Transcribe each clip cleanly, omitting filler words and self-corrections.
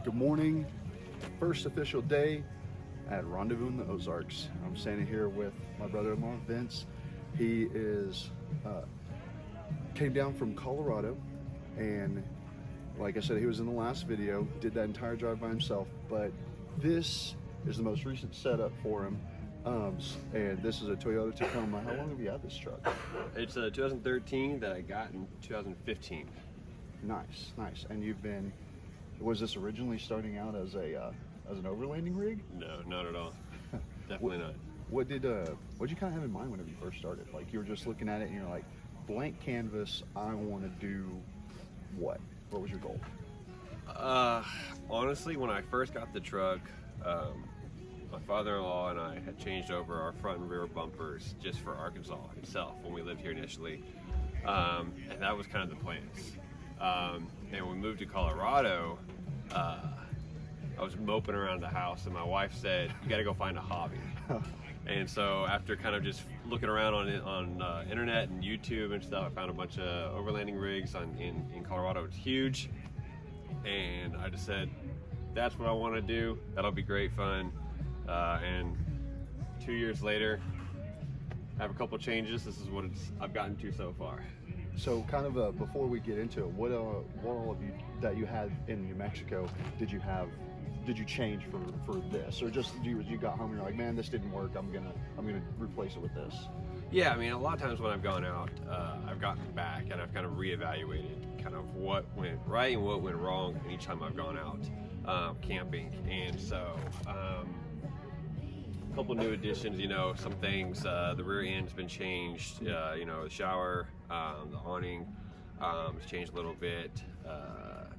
Good morning. First official day at Rendezvous in the Ozarks. I'm standing here with my brother-in-law Vince. He came down from Colorado, and like I said, he was in the last video. Did that entire drive by himself. But this is the most recent setup for him. And this is a Toyota Tacoma. How long have you had this truck? It's a 2013 that I got in 2015. Nice, nice. And was this originally starting out as an overlanding rig? No, not at all. Definitely not. What'd you kind of have in mind whenever you first started? Like, you were just looking at it and you're like, blank canvas, I want to do what? What was your goal? Honestly, when I first got the truck, my father-in-law and I had changed over our front and rear bumpers just for Arkansas itself when we lived here initially. And that was kind of the plans. And when we moved to Colorado, I was moping around the house, and my wife said, "You got to go find a hobby." And so after kind of just looking around on internet and YouTube and stuff, I found a bunch of overlanding rigs in Colorado. It's huge, and I just said, "That's what I want to do. That'll be great fun." And 2 years later, I have a couple changes. This is what I've gotten to so far. So kind of before we get into it, what all of you that you had in New Mexico did you change for this, or just you got home and you're like, man, this didn't work, I'm gonna replace it with this? Yeah, I mean, a lot of times when I've gone out, I've gotten back and I've kind of reevaluated kind of what went right and what went wrong each time I've gone out camping. And so a couple new additions, some things, the rear end's been changed, the shower, the awning has changed a little bit.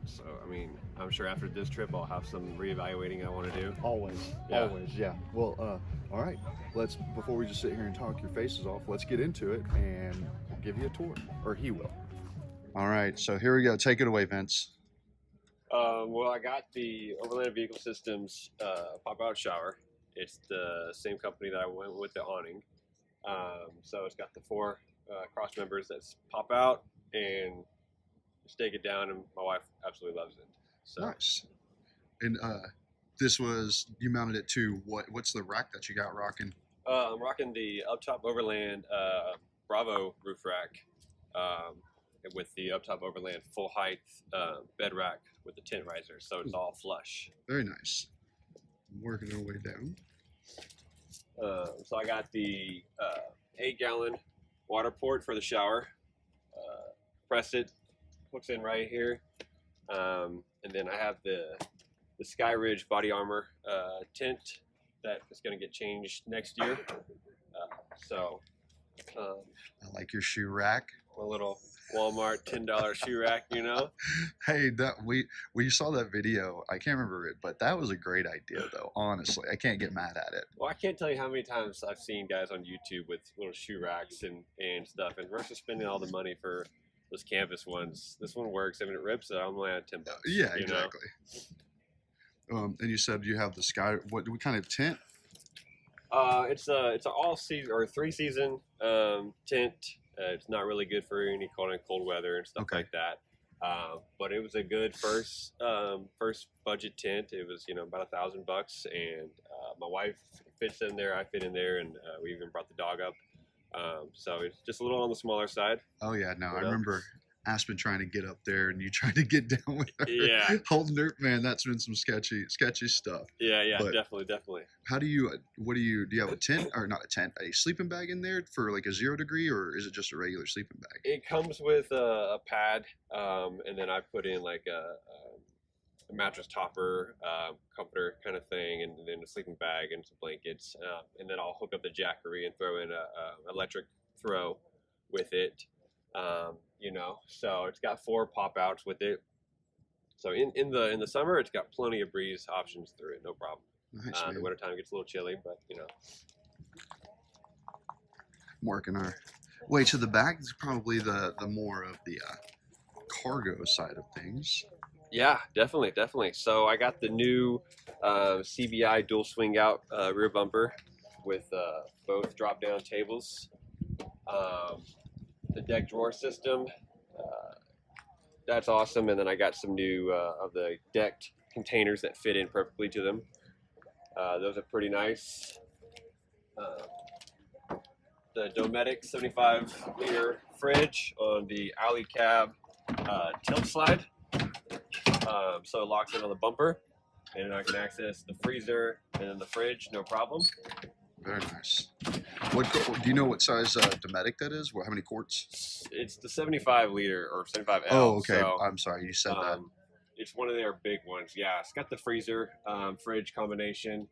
So, I mean, I'm sure after this trip I'll have some reevaluating I want to do. Always, yeah. Well, all right, before we just sit here and talk your faces off, let's get into it and we'll give you a tour, or he will. All right, so here we go. Take it away, Vince. Well, I got the Overland Vehicle Systems pop-out shower. It's the same company that I went with the awning. So it's got the four cross members that pop out and just take it down, and my wife absolutely loves it. So. Nice. And you mounted it to what's the rack that you got rocking? I'm rocking the Uptop Overland Bravo roof rack with the Uptop Overland full height bed rack with the tent riser, so it's all flush. Very nice. Working our way down. So I got the 8-gallon water port for the shower. Press it, hooks in right here, and then I have the Sky Ridge body armor tent that is going to get changed next year. I like your shoe rack. A little Walmart $10 shoe rack, Hey, we saw that video. I can't remember it, but that was a great idea, though. Honestly, I can't get mad at it. Well, I can't tell you how many times I've seen guys on YouTube with little shoe racks and stuff, and versus spending all the money for those canvas ones, this one works. I mean, it rips it. I'm only at $10. Yeah, exactly. And you said you have the Sky. What kind of tent? It's an all season or 3-season tent. It's not really good for any cold weather and stuff like that. But it was a good first budget tent. It was about $1,000, and my wife fits in there. I fit in there, and we even brought the dog up. So it's just a little on the smaller side. Oh yeah, no, I remember Aspen trying to get up there and you trying to get down with her. Yeah. Holding her, man, that's been some sketchy stuff. Yeah, but definitely. How do you have a tent, or not a tent, a sleeping bag in there for like a 0 degree, or is it just a regular sleeping bag? It comes with a pad, and then I put in like a mattress topper, comforter kind of thing, and then a sleeping bag and some blankets, and then I'll hook up the jackery and throw in a electric throw with it. So it's got 4 pop outs with it. So in the summer, it's got plenty of breeze options through it, no problem. Nice, in the wintertime, it gets a little chilly, but Working our way to the back is probably the more of the cargo side of things. Yeah, definitely. So I got the new CBI dual swing out rear bumper with both drop down tables. The deck drawer system, that's awesome. And then I got some new of the decked containers that fit in perfectly to them. Those are pretty nice. The Dometic 75-liter fridge on the alley cab tilt slide. So it locks in on the bumper, and I can access the freezer and then the fridge, no problem. Very nice. What do you know? What size Dometic that is? How many quarts? It's the 75-liter or 75L. Oh, okay. So, I'm sorry, you said that. it's one of their big ones. Yeah, it's got the freezer fridge combination,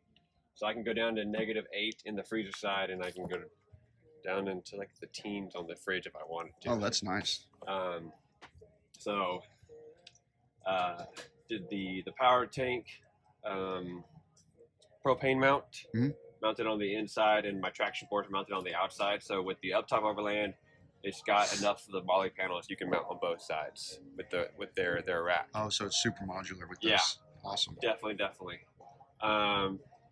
so I can go down to -8 in the freezer side, and I can go down into like the teens on the fridge if I wanted to. Oh, that's nice. So did the power tank propane mount mounted on the inside, and my traction boards mounted on the outside. So with the Uptime Overland, it's got enough of the Molly panels you can mount on both sides with their rack. Oh, so it's super modular with this. Yeah. Awesome. Definitely.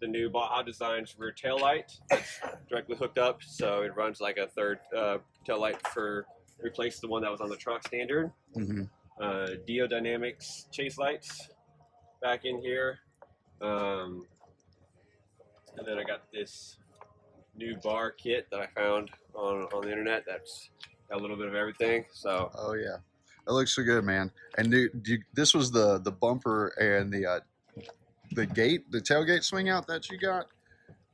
The new Baja Designs rear tail light that's directly hooked up, so it runs like a third tail light replace the one that was on the truck standard. Dio Dynamics chase lights back in here, and then I got this new bar kit that I found on the internet that's got a little bit of everything. So oh yeah, that looks so good, man. And this was the bumper and the tailgate swing out that you got.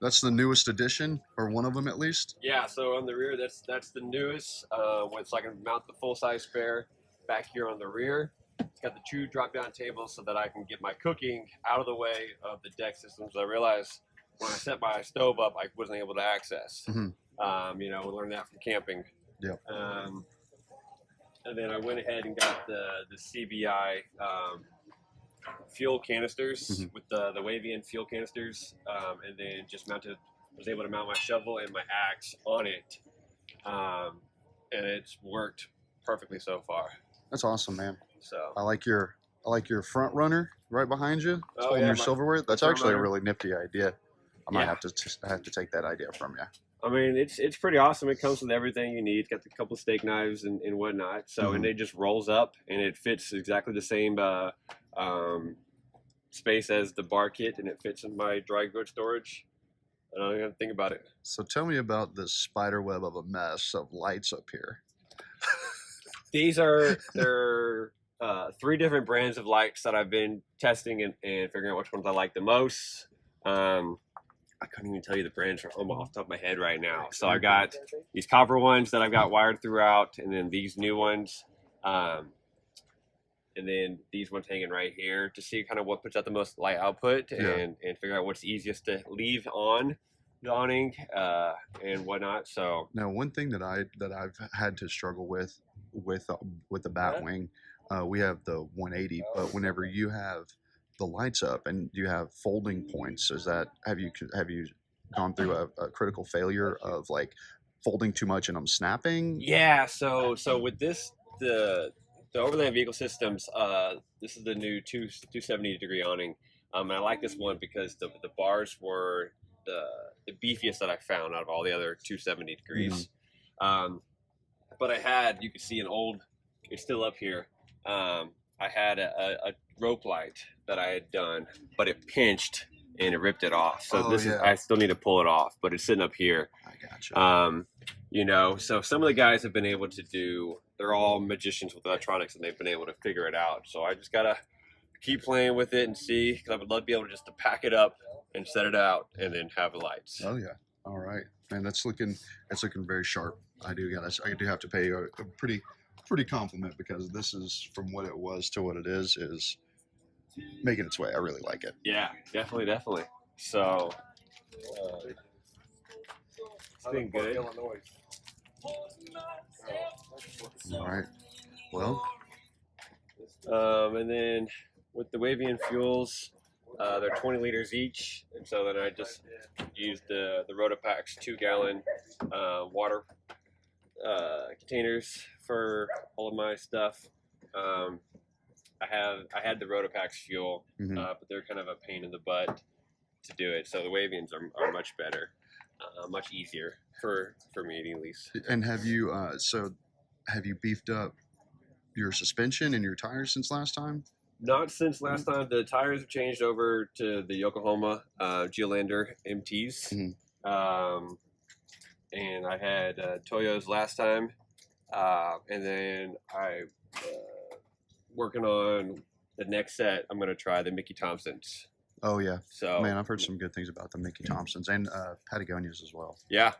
That's the newest edition, or one of them at least. Yeah, so on the rear, that's the newest. So I can mount the full size spare back here on the rear. It's got the two drop down tables so that I can get my cooking out of the way of the deck systems. I realized when I set my stove up, I wasn't able to access. We learned that from camping. Yeah. And then I went ahead and got the CBI fuel canisters with the Wavian fuel canisters, and then just was able to mount my shovel and my axe on it, and it's worked perfectly so far. That's awesome, man. So I like your front runner right behind you. It's holding your silverware. That's actually a really nifty idea. I might have to take that idea from you. I mean, it's pretty awesome. It comes with everything you need. It's got a couple of steak knives and whatnot. So and it just rolls up, and it fits exactly the same space as the bar kit, and it fits in my dry goods storage. I don't even have to think about it. So tell me about this spider web of a mess of lights up here. These are they're 3 different brands of lights that I've been testing and figuring out which ones I like the most. I couldn't even tell you the brands from off the top of my head right now. So I got these copper ones that I've got wired throughout, and then these new ones, and then these ones hanging right here to see kind of what puts out the most light output and figure out what's easiest to leave on the awning and whatnot. So now, one thing that I've had to struggle with the Batwing, we have the 180, but whenever you have the lights up and you have folding points, have you gone through a critical failure of like folding too much and them snapping? Yeah, so with this the Overland Vehicle Systems, this is the new 270-degree awning, and I like this one because the bars were the beefiest that I found out of all the other 270 degrees. But you can see it's still up here. I had a rope light that I had done, but it pinched and it ripped it off. So I still need to pull it off, but it's sitting up here. I gotcha. So some of the guys have been able to they're all magicians with electronics, and they've been able to figure it out. So I just gotta keep playing with it and see, because I would love to be able to pack it up and set it out and then have the lights. Oh yeah. All right, man. That's looking very sharp. I do have to pay you a pretty compliment, because this is, from what it was to what it is making its way. I really like it. Yeah, definitely. So it's been good. All right. Well. And then with the Wavian fuels, they're 20 liters each, and so then I just used the Rotopac's 2-gallon water containers for all of my stuff. I had the Rotopac's fuel, but they're kind of a pain in the butt to do it. So the Wavians are much better, much easier for me at least. And have you beefed up your suspension and your tires since last time Not since last time. The tires have changed over to the Yokohama Geolander MTs. And I had Toyo's last time. And then I working on the next set. I'm going to try the Mickey Thompsons. Oh, yeah. So, man, I've heard some good things about the Mickey Thompsons and Patagonias as well. Yeah.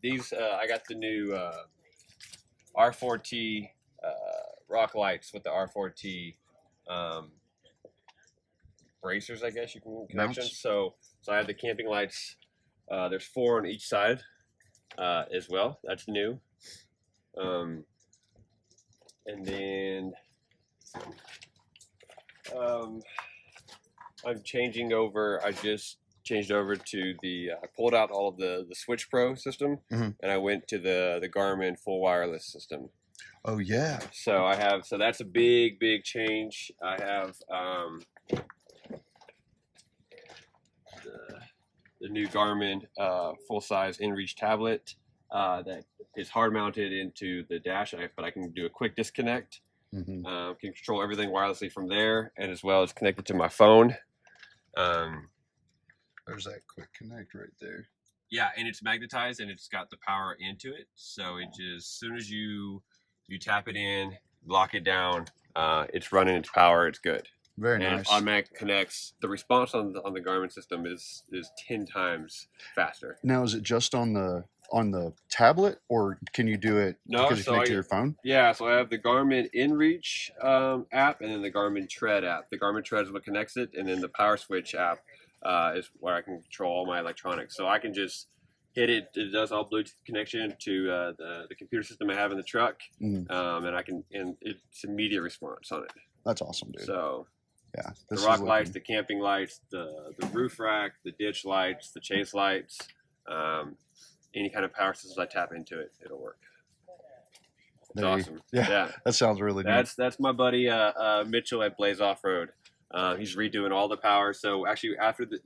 These I got the new R4T rock lights with the R4T bracers, I guess you can connections. So I have the camping lights. There's 4 on each side as well. That's new. And then I'm changing over. I just changed over to the. I pulled out all of the Switch Pro system, and I went to the Garmin full wireless system. Oh yeah. So I have. So that's a big change. I have the new Garmin full size InReach tablet that is hard mounted into the dash, but I can do a quick disconnect. Can control everything wirelessly from there, and as well as connected to my phone. There's that quick connect right there. Yeah, and it's magnetized, and it's got the power into it. So it just, as soon as you tap it in, lock it down, it's running its power. It's good. Very and nice. It automatic connects. The response on the Garmin system is 10 times faster. Now, is it just on the tablet, or can you do it because you connect to your phone? Yeah, so I have the Garmin InReach app, and then the Garmin Tread app. The Garmin Tread is what connects it, and then the Power Switch app is where I can control all my electronics. So I can just hit it. It does all Bluetooth connection to the computer system I have in the truck, and it's immediate response on it. That's awesome, dude. So yeah, the rock lights, the camping lights, the roof rack, the ditch lights, the chase lights. Any kind of power systems I tap into it, it'll work. It's awesome. Yeah, that sounds really good. That's my buddy Mitchell at Blaze Off Road. He's redoing all the power. So actually,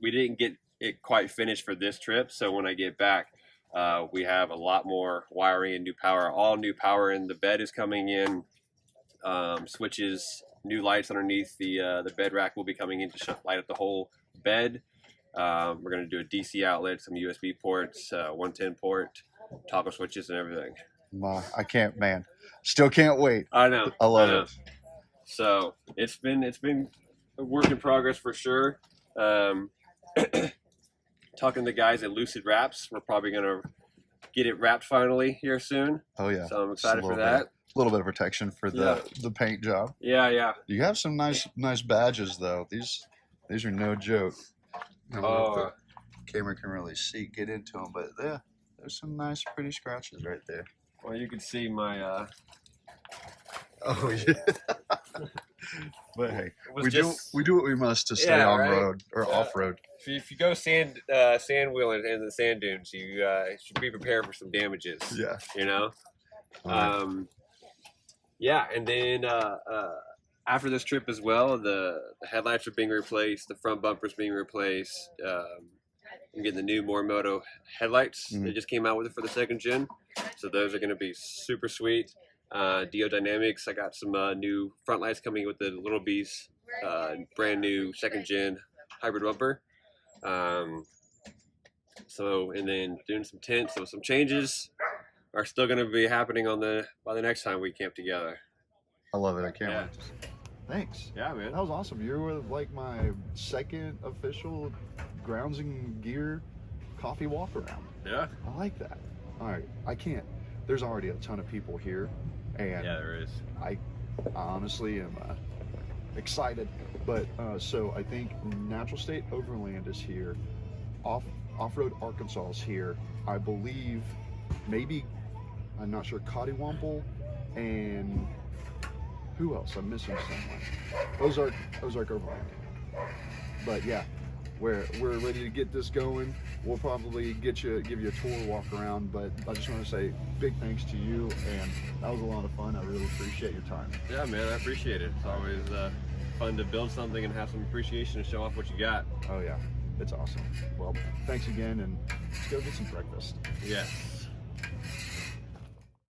we didn't get it quite finished for this trip. So when I get back, we have a lot more wiring and new power. All new power, and the bed is coming in. Switches, new lights underneath the bed rack will be coming in to light up the whole bed. We're going to do a DC outlet, some USB ports, 110 port, toggle switches, and everything. I can't, man. Still can't wait. I know. I love it. So it's been a work in progress for sure. Talking to the guys at Lucid Wraps, we're probably going to get it wrapped finally here soon. Oh yeah. So I'm excited for that. A little bit of protection for the paint job. Yeah. You have some nice badges though. These are no joke. I don't know if the camera can really get into them, but yeah, there's some nice, pretty scratches right there. Well, you can see my. Oh yeah. But hey, we do what we must to stay on road or off road. If you go sand wheeling in the sand dunes, you should be prepared for some damages. Yeah. You know. Yeah, and then after this trip as well, the headlights are being replaced, the front bumper's being replaced. I'm getting the new Morimoto headlights. They just came out with it for the 2nd gen, so those are going to be super sweet. Dio Dynamics, I got some new front lights coming with the Little Beast, brand new 2nd gen hybrid bumper. So, and then doing some tints, so some changes are still going to be happening by the next time we camp together. I love it. I can't wait. Thanks. Yeah, man. That was awesome. You were like my 2nd official Grounds and Gear coffee walk around. Yeah. I like that. All right. There's already a ton of people here. And yeah, there is. I honestly am excited. But so I think Natural State Overland is here. Off-Road Arkansas is here. I believe maybe, I'm not sure, Cottywomple and who else? I'm missing someone. Ozark Overland. But yeah, we're ready to get this going. We'll probably give you a tour, walk around, but I just want to say big thanks to you, and that was a lot of fun. I really appreciate your time. Yeah, man, I appreciate it. It's always fun to build something and have some appreciation and show off what you got. Oh yeah, it's awesome. Well, thanks again, and let's go get some breakfast. Yes.